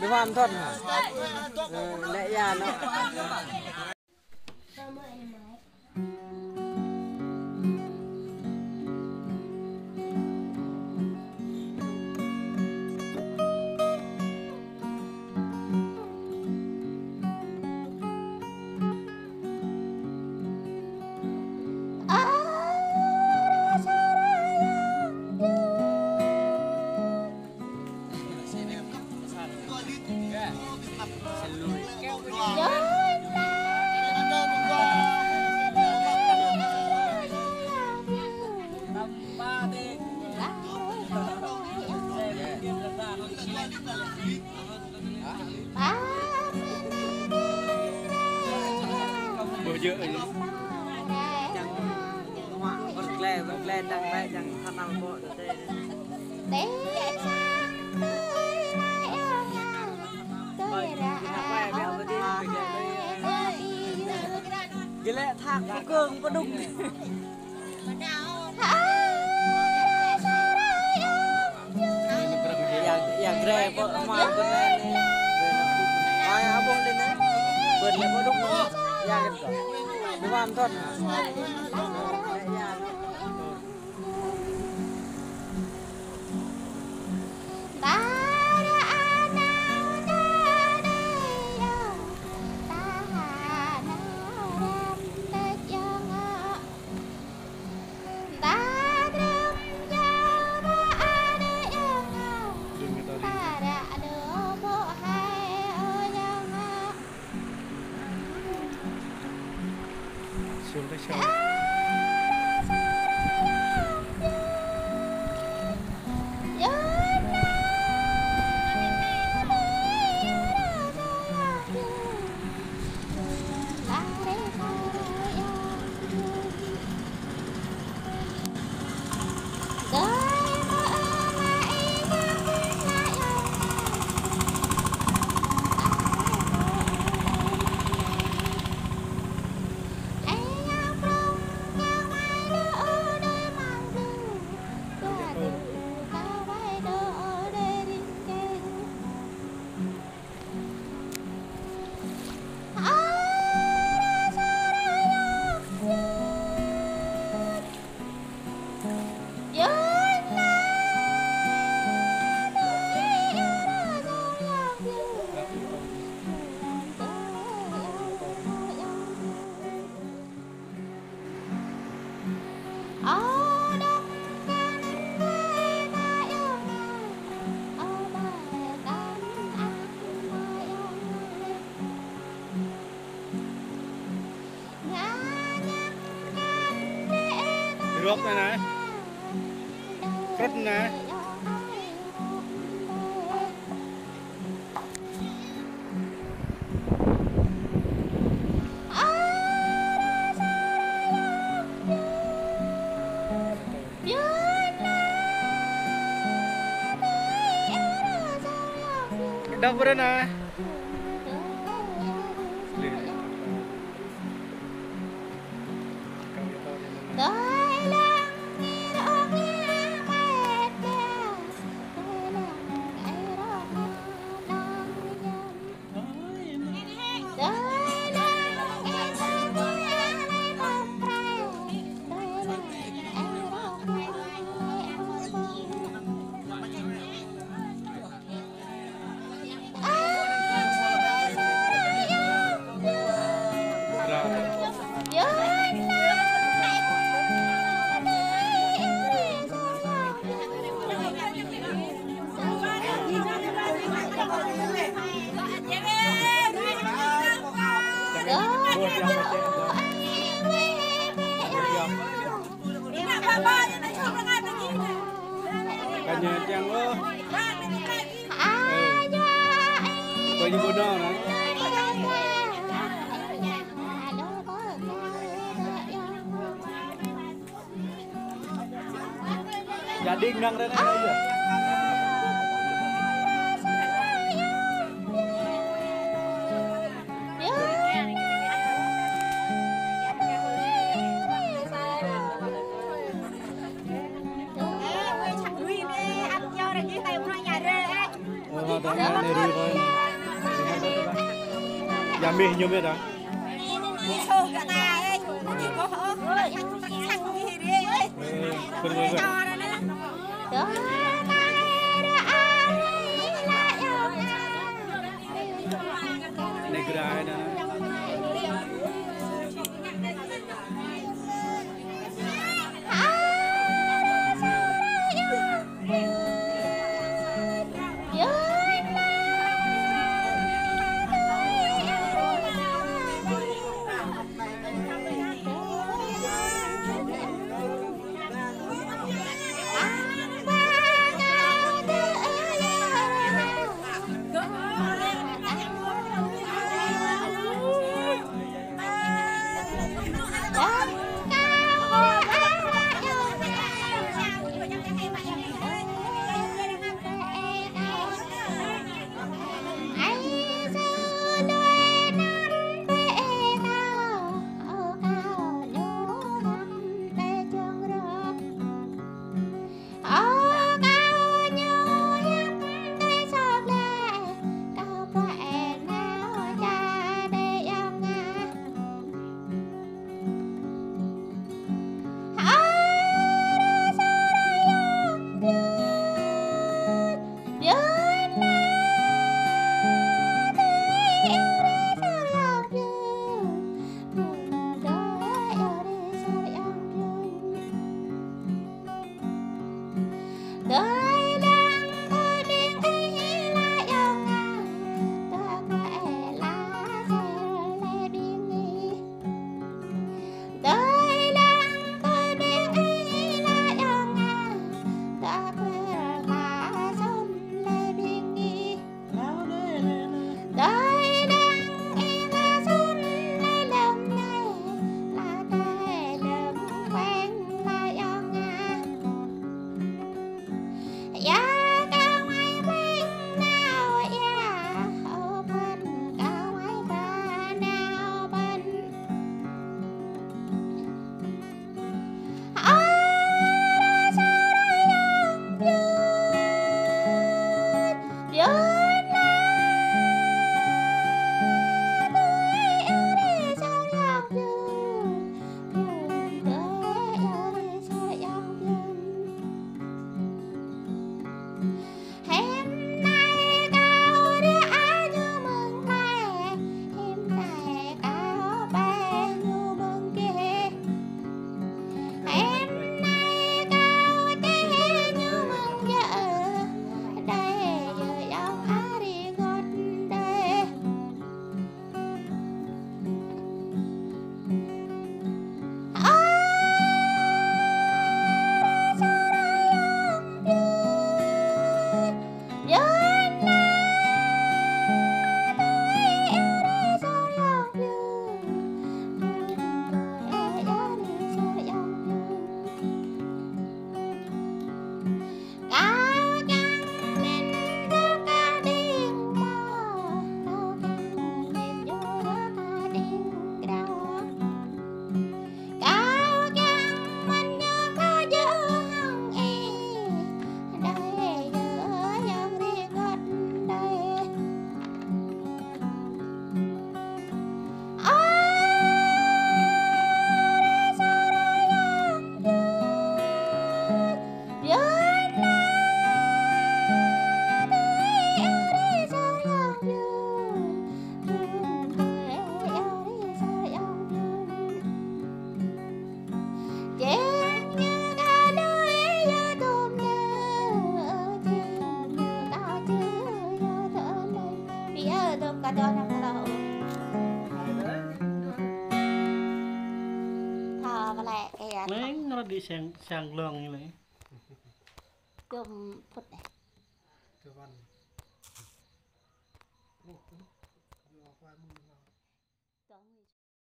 Đúng không Thuận? Lẽ ra nó bữa dữ vẫn lên đang vẽ chẳng thân nào bộ được đây cái lẽ thạc có cương có đúngอย่างแรกก็มาเป็นแม่นี่เป็นอ้อยอาบงเลยนะเปิดแล้วก็ดุกยากันก่อนดูว่ามันทอดxuống cái show rốt này này rốt này đâu vào đây này cả nhà chàng ơi coi như bữa đó nữa gia đình năng đây này rồi đi thôi. Dạ mi nhiêu biết đó. Này cái này đó. Nó đi sang lương như vậy. Cơm phật này. Cơm ăn.